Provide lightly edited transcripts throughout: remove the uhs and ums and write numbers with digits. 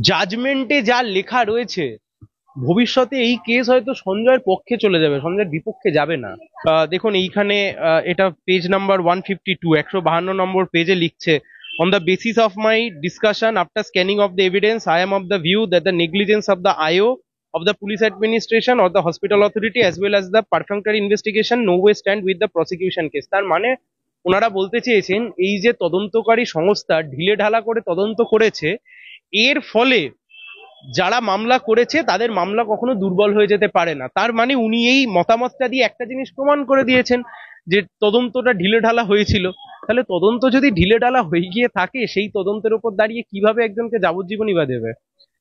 জাজমেন্টে যা লেখা রয়েছে, ভবিষ্যতে এই কেস হয়তো সঞ্জয়ের পক্ষে চলে যাবে, সঞ্জয়ের বিপক্ষে যাবে না। দেখুন এইখানে এটা পেজ নাম্বার 152, 152 নম্বর পেজে লিখছে, on the basis of my discussion after scanning of the evidence I am of the view that the negligence of the IO of the police administration or the hospital authority as well as the perfunctory investigation no way stand with the prosecution case। তার মানে ওনারা বলতে চেয়েছেন এই যে তদন্তকারী সংস্থা ঢিলে ঢালা করে তদন্ত করেছে, এর ফলে যারা মামলা করেছে তাদের মামলা কখনো দুর্বল হয়ে যেতে পারে না। তার মানে উনি এই মতামতটা দিয়ে একটা জিনিস প্রমাণ করে দিয়েছেন যে তদন্তটা ঢিলেঢালা হয়েছিল। তাহলে তদন্ত যদি ঢিলেঢালা হয়ে গিয়ে থাকে, সেই তদন্তের উপর দাঁড়িয়ে কিভাবে একজনকে যাবজ্জীবন বা দেবে?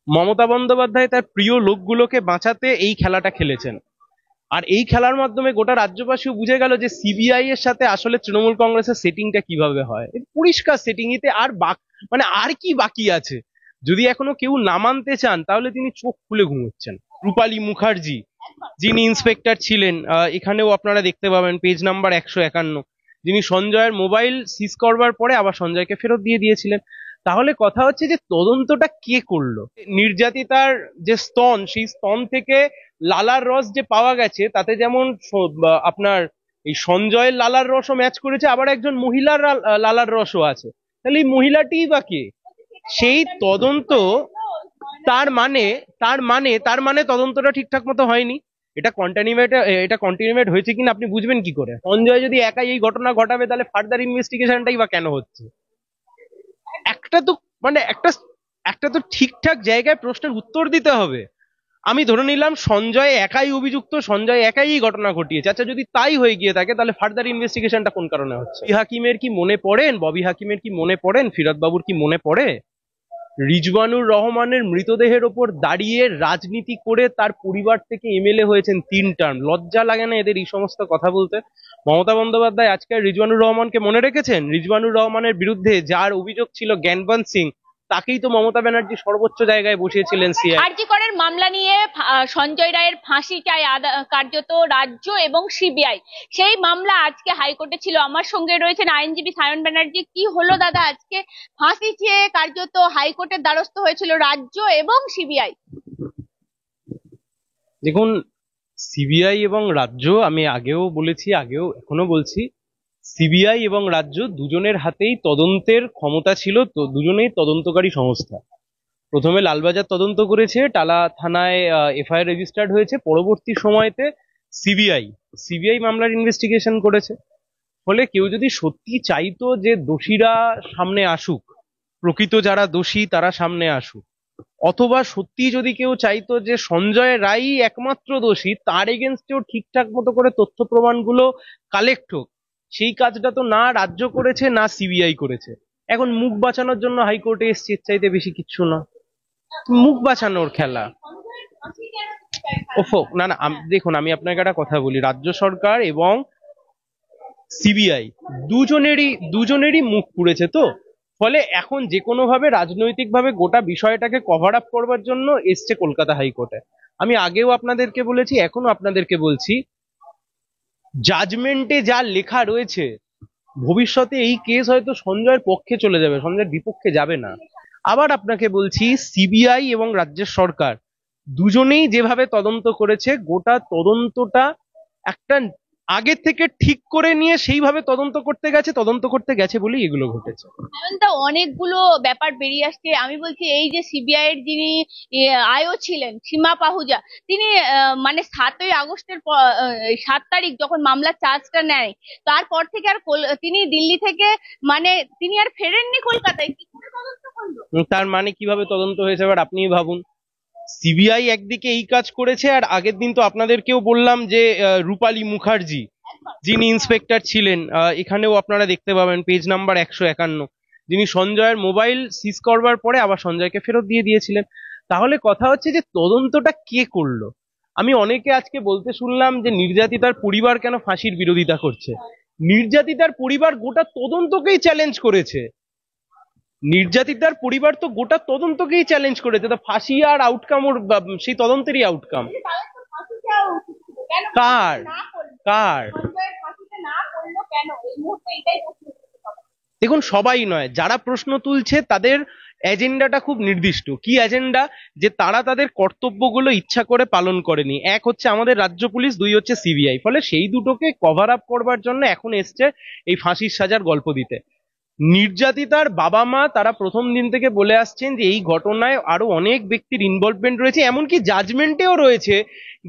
মমতা বন্দ্যোপাধ্যায় তার প্রিয় লোকগুলোকে বাঁচাতে এই খেলাটা খেলেছেন, আর এই খেলার মাধ্যমে গোটা রাজ্যবাসীও বুঝে গেল যে সিবিআই এর সাথে আসলে তৃণমূল কংগ্রেসের সেটিংটা কিভাবে হয়। পরিষ্কার সেটিং, এতে আর মানে আর কি বাকি আছে? যদি এখনো কেউ না মানতে চান তাহলে তিনি চোখ খুলে ঘুমোচ্ছেন। রূপালী মুখার্জি যিনি ইন্সপেক্টর ছিলেন, এখানেও আপনারা দেখতে পাবেন পেজ নাম্বার 151, যিনি সঞ্জয়ের মোবাইল সিজ করবার পরে আবার সঞ্জয়কে ফেরত দিয়ে দিয়েছিলেন। তাহলে কথা হচ্ছে যে তদন্তটা কে করলো? নির্যাতিতার যে স্তন, সেই স্তন থেকে লালার রস যে পাওয়া গেছে, তাতে যেমন আপনার এই সঞ্জয়ের লালার রসও ম্যাচ করেছে, আবার একজন মহিলার লালার রসও আছে। তাহলে এই মহিলাটিই বা কে? সেই তদন্ত, তার মানে তদন্তটা ঠিকঠাক মতো হয়নি। এটা কন্টিনিউয়েট হয়েছে কিনা আপনি বুঝবেন কি করে? সঞ্জয় যদি একাই এই ঘটনা ঘটাবে তাহলে ফার্দার ইনভেস্টিগেশনটাই বা কেন হচ্ছে? একটা তো মানে একটা তো ঠিকঠাক জায়গায় প্রশ্নের উত্তর দিতে হবে। আমি ধরে নিলাম সঞ্জয় একাই অভিযুক্ত, সঞ্জয় একাই এই ঘটনা ঘটিয়েছে। আচ্ছা, যদি তাই হয়ে গিয়ে থাকে তাহলে ফার্দার ইনভেস্টিগেশনটা কোন কারণে হচ্ছে? হাকিমের কি মনে পড়েন, ববি হাকিমের কি মনে পড়েন, ফিরোজ বাবুর কি মনে পড়ে রিজওয়ানুর রহমানের মৃতদেহের ওপর দাঁড়িয়ে রাজনীতি করে তার পরিবার থেকে এমএলএ হয়েছেন 3 টার্ম? লজ্জা লাগে না এদের এই সমস্ত কথা বলতে? মমতা বন্দ্যোপাধ্যায় আজকে রিজওয়ানুর রহমানকে মনে রেখেছেন? রিজওয়ানুর রহমানের বিরুদ্ধে যার অভিযোগ ছিল জ্ঞানবন্ত সিং, তাকেই তো মমতা ব্যানার্জি সর্বোচ্চ জায়গায় বসিয়েছিলেন সিআই। আরজি করের মামলা নিয়ে সঞ্জয় রায়ের ফাঁসি চায় কার্যত রাজ্য এবং সিবিআই। সেই মামলা আজকে হাইকোর্টে ছিল। আমার সঙ্গে রয়েছেন আইনজীবী সায়ন ব্যানার্জি। কি হলো দাদা, আজকে ফাঁসি চেয়ে কার্যত হাইকোর্টের দ্বারস্থ হয়েছিল রাজ্য এবং সিবিআই? দেখুন, সিবিআই এবং রাজ্য, আমি আগেও বলেছি, এখনো বলছি, সিবিআই এবং রাজ্য দুজনের হাতেই তদন্তের ক্ষমতা ছিল, তো দুজনেই তদন্তকারী সংস্থা। প্রথমে লালবাজার তদন্ত করেছে, টালা থানায় এফআইআর রেজিস্টার্ড হয়েছে, পরবর্তী সময়তে সিবিআই মামলার ইনভেস্টিগেশন করেছে। ফলে কেউ যদি সত্যি চাইতো যে দোষীরা সামনে আসুক, প্রকৃত যারা দোষী তারা সামনে আসুক, অথবা সত্যি যদি কেউ চাইতো যে সঞ্জয় রায়ই একমাত্র দোষী, তার এগেনস্টেও ঠিকঠাক মতো করে তথ্য প্রমাণগুলো কালেক্ট হোক, সেই কাজটা তো না রাজ্য করেছে না সিবিআই করেছে। এখন মুখ বাঁচানোর জন্য হাইকোর্টে এসছে, এর চাইতে বেশি কিচ্ছু না। মুখ বাঁচানোর খেলা। ওফো, না না, দেখুন আমি আপনাকে একটা কথা বলি, রাজ্য সরকার এবং সিবিআই দুজনেরই মুখ পুড়েছে। তো ফলে এখন যে কোনো ভাবে রাজনৈতিক ভাবে গোটা বিষয়টাকে কভার আপ করবার জন্য এসছে কলকাতা হাইকোর্টে। আমি আগেও আপনাদেরকে বলেছি, এখনো আপনাদেরকে বলছি, জাজমেন্টে যা লেখা রয়েছে, ভবিষ্যতে এই কেস হয়তো সঞ্জয়ের পক্ষে চলে যাবে, সঞ্জয়ের বিপক্ষে যাবে না। আবার আপনাকে বলছি, সিবিআই এবং রাজ্যের সরকার দুজনেই যেভাবে তদন্ত করেছে, গোটা তদন্তটা একটা আগে থেকে ঠিক করে নিয়ে সেইভাবে তদন্ত করতে গেছে বলেই এগুলো ঘটেছে। অনেকগুলো ব্যাপার বেরিয়ে আসছে। আমি বলছি, এই যে সিবিআই এর যিনি আইও ছিলেন সীমা পাহুজা, তিনি মানে 7ই আগস্টের 7 তারিখ যখন মামলার চার্জটা নেয়, তারপর থেকে আর তিনি দিল্লি থেকে মানে তিনি আর ফেরেননি কলকাতায়। কি করে তদন্ত করলো? তার মানে কিভাবে তদন্ত হয়েছে এবার আপনিই ভাবুন। সিবিআই একদিকে এই কাজ করেছে, আর আগের দিন তো আপনাদেরকেও বললাম যে রূপালী মুখার্জি যিনি ইন্সপেক্টর ছিলেন, এখানেও আপনারা দেখতে পাবেন পেজ নাম্বার 151, যিনি সঞ্জয়ের মোবাইল সিজ করবার পরে আবার সঞ্জয়কে ফেরত দিয়ে দিয়েছিলেন। তাহলে কথা হচ্ছে যে তদন্তটা কে করলো? আমি অনেকে আজকে বলতে শুনলাম যে নির্যাতিতার পরিবার কেন ফাঁসির বিরোধিতা করছে। নির্যাতিতার পরিবার গোটা তদন্তকেই চ্যালেঞ্জ করেছে। নির্যাতিতার পরিবার তো গোটা তদন্তকেই চ্যালেঞ্জ করেছে। তা ফাঁসি আর আউটকাম ওর সেই তদন্তেরই আউটকাম। কার কার দেখুন, সবাই নয়, যারা প্রশ্ন তুলছে তাদের এজেন্ডাটা খুব নির্দিষ্ট। কি এজেন্ডা? যে তারা তাদের কর্তব্যগুলো ইচ্ছা করে পালন করেনি। এক হচ্ছে আমাদের রাজ্য পুলিশ, দুই হচ্ছে সিবিআই। ফলে সেই দুটোকে কভার আপ করবার জন্য এখন এসছে এই ফাঁসির সাজার গল্প দিতে। নির্যাতিতার বাবা মা তারা প্রথম দিন থেকে বলে আসছেন যে এই ঘটনায় আরো অনেক ব্যক্তির ইনভলভমেন্ট রয়েছে, এমনকি জাজমেন্টেও রয়েছে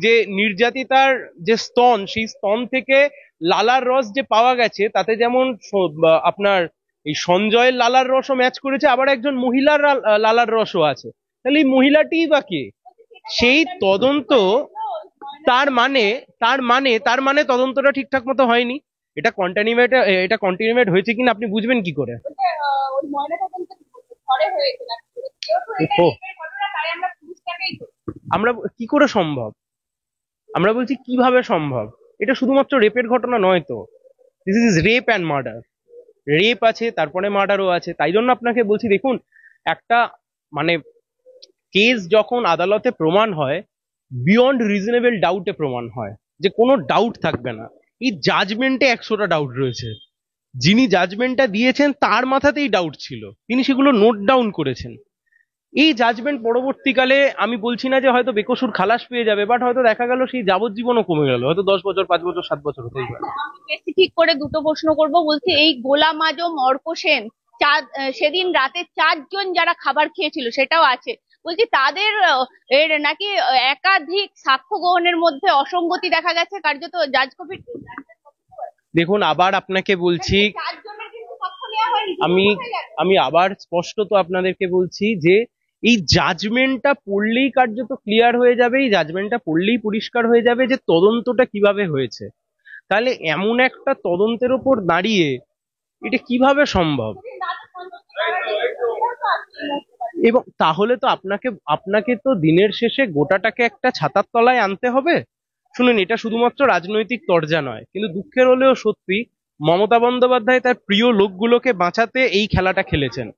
যে নির্যাতিতার যে স্তন, সেই স্তন থেকে লালার রস যে পাওয়া গেছে তাতে যেমন আপনার এই সঞ্জয়ের লালার রসও ম্যাচ করেছে, আবার একজন মহিলার লালার রসও আছে। তাহলে এই মহিলাটিই বা কে? সেই তদন্ত, তার মানে তদন্তটা ঠিকঠাক মতো হয়নি। এটা কন্টিনিউয়েট হয়েছে কিনা আপনি বুঝবেন কি করে? ও, আমরা কি করে সম্ভব? আমরা বলছি কিভাবে সম্ভব? এটা শুধুমাত্র রেপের ঘটনা নয় তো, this is rape and murder. Rape আছে, তারপরে মার্ডারও আছে। তাই জন্য আপনাকে বলছি, দেখুন, একটা মানে কেস যখন আদালতে প্রমাণ হয়, বিয়ন্ড রিজনেবল ডাউটে প্রমাণ হয়, যে কোনো ডাউট থাকবে না। এই জাজমেন্টে 100টা ডাউট রয়েছে। যিনি জাজমেন্টটা দিয়েছেন তার মাথাতেই ডাউট ছিল, তিনি সেগুলো নোট ডাউন করেছেন। এই জাজমেন্ট পরবর্তীকালে, আমি বলছি না যে হয়তো বেকসুর খালাস পেয়ে যাবে, বাট হয়তো দেখা গেল সেই যাবজ্জীবনও কমে গেল, হয়তো 10 বছর, 5 বছর, 7 বছর হতেই পারে। আমি স্পেসিফিক করে দুটো প্রশ্ন করব। বলছি এই গোলাম আজম, অর্ক সেন, সেদিন রাতে 4 জন যারা খাবার খেয়েছিল সেটাও আছে। বলছি তাদের এর নাকি একাধিক সাক্ষ্য গ্রহণের মধ্যে অসঙ্গতি দেখা গেছে, কার্যত জাজ কমিটি। দেখুন, আবার আপনাকে বলছি, 4 জনের কিন্তু সাক্ষ্য নেওয়া হয়নি। আমি আমি আবার স্পষ্টত আপনাদেরকে বলছি যে এই জাজমেন্টটা পড়লেই কার্যত ক্লিয়ার হয়ে যাবে, এই জাজমেন্টটা পড়লেই পরিষ্কার হয়ে যাবে যে তদন্তটা কিভাবে হয়েছে। তাহলে এমন একটা তদন্তের উপর দাঁড়িয়ে এটা কিভাবে সম্ভব? এবং তাহলে তো আপনাকে তো দিনের শেষে গোটাটাকে একটা ছাতার তলায় আনতে হবে। শুনুন, এটা শুধুমাত্র রাজনৈতিক তরজা নয়, কিন্তু দুঃখের হলেও সত্যি, মমতা বন্দ্যোপাধ্যায় তার প্রিয় লোকগুলোকে বাঁচাতে এই খেলাটা খেলেছেন।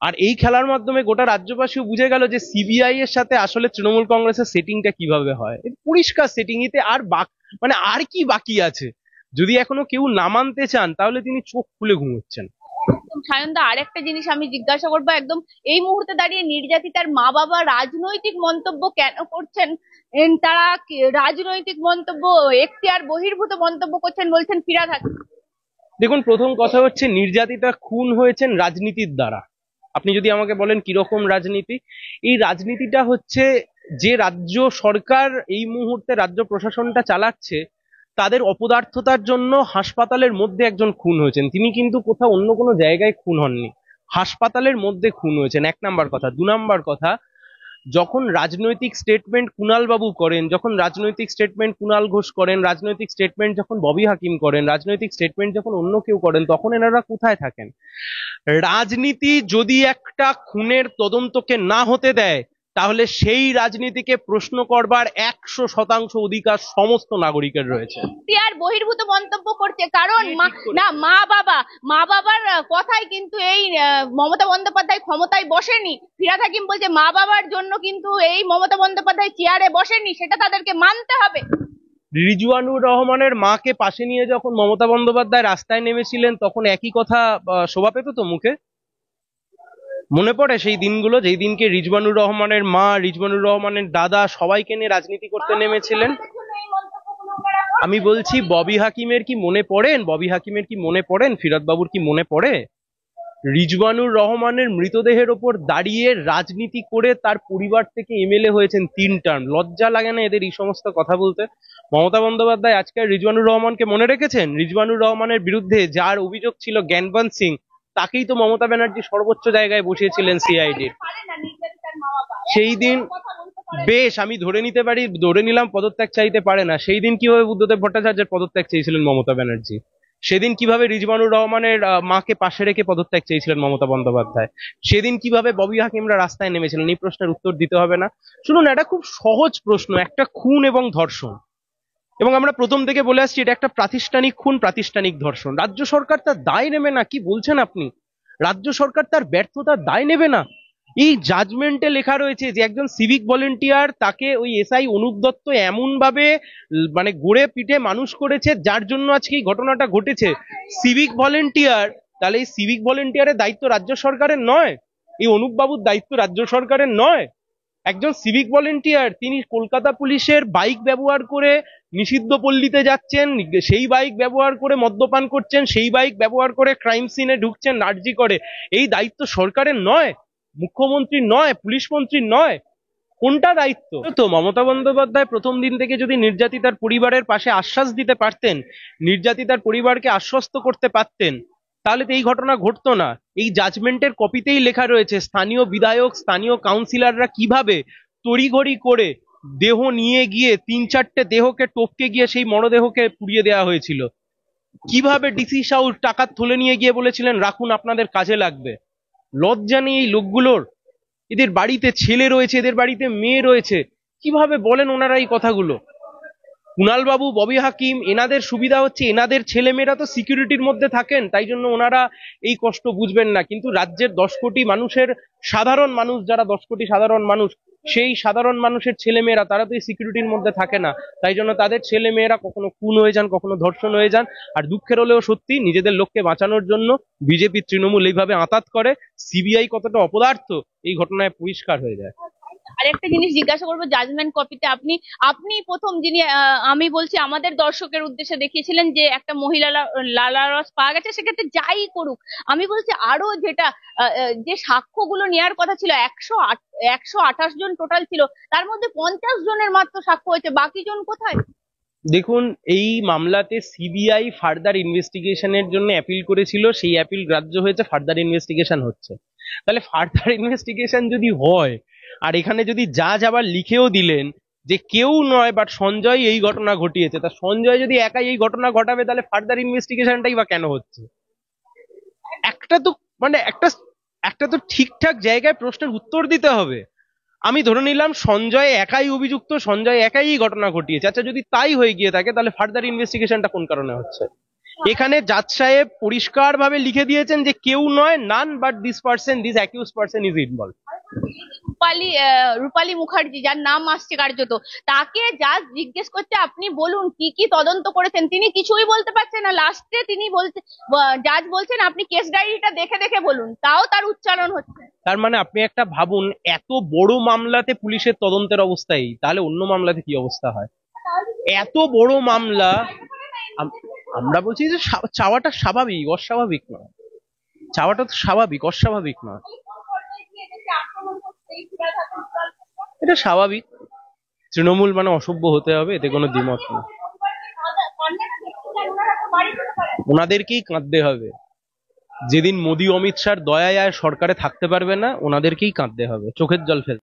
আর এই খেলার মাধ্যমে গোটা রাজ্যবাসীও বুঝে গেল যে সিবিআই এর সাথে আসলে তৃণমূল কংগ্রেসের সেটিংটা কিভাবে হয়। পরিষ্কার সেটিং। এতে আর মানে আর কি বাকি আছে? যদি এখনো কেউ না মানতে চান তাহলে তিনি চোখ খুলে ঘুমোচ্ছেন। একদম সায়নদা, আরেকটা জিনিস আমি জিজ্ঞাসা করবো, একদম এই মুহূর্তে দাঁড়িয়ে নির্যাতিতার মা বাবা রাজনৈতিক মন্তব্য কেন করছেন? তারা রাজনৈতিক মন্তব্য, এখতিয়ার বহির্ভূত মন্তব্য করছেন, বলছেন ফিরাদ হাকিম। দেখুন, প্রথম কথা হচ্ছে নির্যাতিতা খুন হয়েছেন রাজনীতির দ্বারা। আপনি যদি আমাকে বলেন কিরকম রাজনীতি, এই রাজনীতিটা হচ্ছে যে রাজ্য সরকার এই মুহূর্তে রাজ্য প্রশাসনটা চালাচ্ছে তাদের অপদার্থতার জন্য হাসপাতালের মধ্যে একজন খুন হয়েছেন। তিনি কিন্তু কোথাও অন্য কোনো জায়গায় খুন হননি, হাসপাতালের মধ্যে খুন হয়েছেন। 1 নাম্বার কথা। 2 নাম্বার কথা, যখন রাজনৈতিক স্টেটমেন্ট কুণাল বাবু করেন, যখন রাজনৈতিক স্টেটমেন্ট কুণাল ঘোষ করেন, রাজনৈতিক স্টেটমেন্ট যখন ববি হাকিম করেন, রাজনৈতিক স্টেটমেন্ট যখন অন্য কেউ করেন, তখন এনারা কোথায় থাকেন? রাজনীতি যদি একটা খুনের তদন্তকে না হতে দেয়, তাহলে সেই রাজনীতিকে প্রশ্ন করবার 100% অধিকার সমস্ত নাগরিকের রয়েছে। এখতিয়ার বহির্ভূত মন্তব্য করছে, কারণ না, মা বাবার কথায় কিন্তু এই মমতা বন্দ্যোপাধ্যায় ক্ষমতায় বসেনি। ফিরাদ হাকিম বলছে মা বাবার জন্য কিন্তু এই মমতা বন্দ্যোপাধ্যায় চেয়ারে বসেনি, সেটা তাদেরকে মানতে হবে। রিজওয়ানুর রহমানের মাকে পাশে নিয়ে যখন মমতা বন্দ্যোপাধ্যায় রাস্তায় নেমেছিলেন, তখন একই কথা শোভা পেত তো মুখে? মনে পড়ে সেই দিনগুলো, যেই দিনকে রিজওয়ানুর রহমানের মা, রিজওয়ানুর রহমানের দাদা সবাইকে নিয়ে রাজনীতি করতে নেমেছিলেন? আমি বলছি, ববি হাকিমের কি মনে পড়েন? ববি হাকিমের কি মনে পড়েন? ফিরাদ বাবুর কি মনে পড়ে? রিজওয়ানুর রহমানের মৃতদেহের ওপর দাঁড়িয়ে রাজনীতি করে তার পরিবার থেকে এমএলএ হয়েছেন 3 টার্ম। লজ্জা লাগে না এদের এই সমস্ত কথা বলতে? মমতা বন্দ্যোপাধ্যায় আজকাল রিজওয়ানুর রহমানকে মনে রেখেছেন? রিজওয়ানুর রহমানের বিরুদ্ধে যার অভিযোগ ছিল জ্ঞানবন্ত সিং, তাকেই তো মমতা ব্যানার্জি সর্বোচ্চ জায়গায় বসিয়েছিলেন সিআইডির। সেই দিন বেশ, আমি ধরে নিলাম পদত্যাগ চাইতে পারে না। সেই দিন কিভাবে বুদ্ধদেব ভট্টাচার্যের পদত্যাগ চেয়েছিলেন মমতা ব্যানার্জি? সেদিন কিভাবে রিজওয়ানুর রহমানের মাকে পাশে রেখে পদত্যাগ চেয়েছিলেন মমতা বন্দ্যোপাধ্যায়? সেদিন কিভাবে ববি হাকিমরা রাস্তায় নেমেছিলেন? এই প্রশ্নের উত্তর দিতে হবে না? শুনুন, এটা খুব সহজ প্রশ্ন। একটা খুন এবং ধর্ষণ, এবং আমরা প্রথম থেকে বলে আসছি এটা একটা প্রাতিষ্ঠানিক খুন, প্রাতিষ্ঠানিক ধর্ষণ। রাজ্য সরকার তার দায় নেবে না? কি বলছেন আপনি? রাজ্য সরকার তার ব্যর্থতার দায় নেবে না? এই জাজমেন্টে লেখা রয়েছে যে একজন সিভিক ভলেন্টিয়ার, তাকে ওই এসআই অনুপ দত্ত এমন ভাবে মানে গড়ে পিঠে মানুষ করেছে যার জন্য আজকে এই ঘটনাটা ঘটেছে। সিভিক ভলেন্টিয়ার, তাহলে এই সিভিক ভলেন্টিয়ারের দায়িত্ব রাজ্য সরকারের নয়? এই অনুপ বাবুর দায়িত্ব রাজ্য সরকারের নয়? একজন সিভিক ভলেন্টিয়ার, তিনি কলকাতা পুলিশের বাইক ব্যবহার করে নিষিদ্ধ পল্লীতে যাচ্ছেন, সেই বাইক ব্যবহার করে মদ্যপান করছেন, সেই বাইক ব্যবহার করে ক্রাইম সিনে ঢুকছেন, আরজি করে। এই দায়িত্ব সরকারের নয়, মুখ্যমন্ত্রীর নয়, পুলিশ মন্ত্রীর নয়? কোনটা দায়িত্ব? তো মমতা বন্দ্যোপাধ্যায় প্রথম দিন থেকে যদি নির্যাতিতার পরিবারের পাশে আশ্বাস দিতে পারতেন, নির্যাতিতার পরিবারকে আশ্বস্ত করতে পারতেন, তাহলে তো এই ঘটনা ঘটতো না। এই জাজমেন্টের কপিতেই লেখা রয়েছে স্থানীয় বিধায়ক, স্থানীয় কাউন্সিলররা কিভাবে তড়িঘড়ি করে দেহ নিয়ে গিয়ে 3-4টে দেহকে টপকে গিয়ে সেই মরদেহকে পুড়িয়ে দেওয়া হয়েছিল। কিভাবে ডিসি সাউ টাকা তুলে নিয়ে গিয়ে বলেছিলেন রাখুন আপনাদের কাজে লাগবে। লজ্জা নেই এই লোকগুলোর? এদের বাড়িতে ছেলে রয়েছে, এদের বাড়িতে মেয়ে রয়েছে, কিভাবে বলেন ওনারা এই কথাগুলো? কুণাল বাবু, ববি হাকিম, এনাদের সুবিধা হচ্ছে এনাদের ছেলেমেয়েরা তো সিকিউরিটির মধ্যে থাকেন, তাই জন্য ওনারা এই কষ্ট বুঝবেন না। কিন্তু রাজ্যের 10 কোটি মানুষের সাধারণ মানুষ, যারা 10 কোটি সাধারণ মানুষ, সেই সাধারণ মানুষের ছেলেমেয়েরা তারা তো এই সিকিউরিটির মধ্যে থাকে না, তাই জন্য তাদের ছেলেমেয়েরা কখনো খুন হয়ে যান, কখনো ধর্ষণ হয়ে যান। আর দুঃখের হলেও সত্যি, নিজেদের লোককে বাঁচানোর জন্য বিজেপি তৃণমূল এইভাবে আঁতাত করে, সিবিআই কতটা অপদার্থ এই ঘটনায় পরিষ্কার হয়ে যায়। আরেকটা জিনিস জিজ্ঞাসা করবো, জাজমেন্ট কপিতে আপনি আপনি প্রথম যিনি আমি বলছি আমাদের দর্শকের উদ্দেশ্যে দেখিয়েছিলেন যে একটা মহিলা লালারস পাওয়া গেছে, সেক্ষেত্রে যাই করুক, আমি বলছি আরো যেটা যে সাক্ষ্যগুলো নেওয়ার কথা ছিল 128 জন টোটাল ছিল, তার মধ্যে 50 জনের মাত্র সাক্ষ্য হয়েছে, বাকি জন কোথায়? দেখুন, এই মামলাতে সিবিআই ফার্দার ইনভেস্টিগেশনের জন্য অ্যাপিল করেছিল, সেই অ্যাপিল গ্রাহ্য হয়েছে, ফার্দার ইনভেস্টিগেশন হচ্ছে। তাহলে ফার্দার ইনভেস্টিগেশন যদি হয়, আর এখানে যদি জাজ আবার লিখেও দিলেন যে কেউ নয় বাট সঞ্জয় এই ঘটনা ঘটিয়েছে, তা সঞ্জয় যদি একাই এই ঘটনা ঘটাবে, তাহলে ফার্দার ইনভেস্টিগেশনটাই বা কেন হচ্ছে? একটা তো মানে একটা একটা তো ঠিকঠাক জায়গায় প্রশ্নের উত্তর দিতে হবে। আমি ধরে নিলাম সঞ্জয় একাই অভিযুক্ত, সঞ্জয় একাই এই ঘটনা ঘটিয়েছে। আচ্ছা, যদি তাই হয়ে গিয়ে থাকে, তাহলে ফার্দার ইনভেস্টিগেশনটা কোন কারণে হচ্ছে? এখানে জাজ সাহেব পরিষ্কার ভাবে লিখে দিয়েছেন যে কেউ নয়, none but this person, this accuse person is involve. Rupali Mukherjee, যার নাম আসছে কার্যত, তাকে জাজ জিজ্ঞেস করছে আপনি বলুন কি কি তদন্ত করেছেন, তিনি কিছুই বলতে পারছেন না। লাস্টে তিনি বলতে, জাজ বলছেন আপনি কেস ডায়েরিটা দেখে দেখে বলুন, তাও তার উচ্চারণ হচ্ছে। তার মানে আপনি একটা ভাবুন, এত বড় মামলাতে পুলিশের তদন্তের অবস্থা এই, তাহলে অন্য মামলাতে কি অবস্থা হয়? এত বড় মামলা, আমরা বলছি যে চাওয়াটা স্বাভাবিক, অস্বাভাবিক নয়। চাওয়াটা তো স্বাভাবিক, অস্বাভাবিক নয়। এটা স্বাভাবিক। তৃণমূল মানে অসভ্য হতে হবে, এতে কোনো দ্বিমত নেই। ওনাদেরকেই কাঁদতে হবে। যেদিন মোদী অমিত শাহর দয়ায় আর সরকারে থাকতে পারবে না, ওনাদেরকেই কাঁদতে হবে, চোখের জল ফেলতে।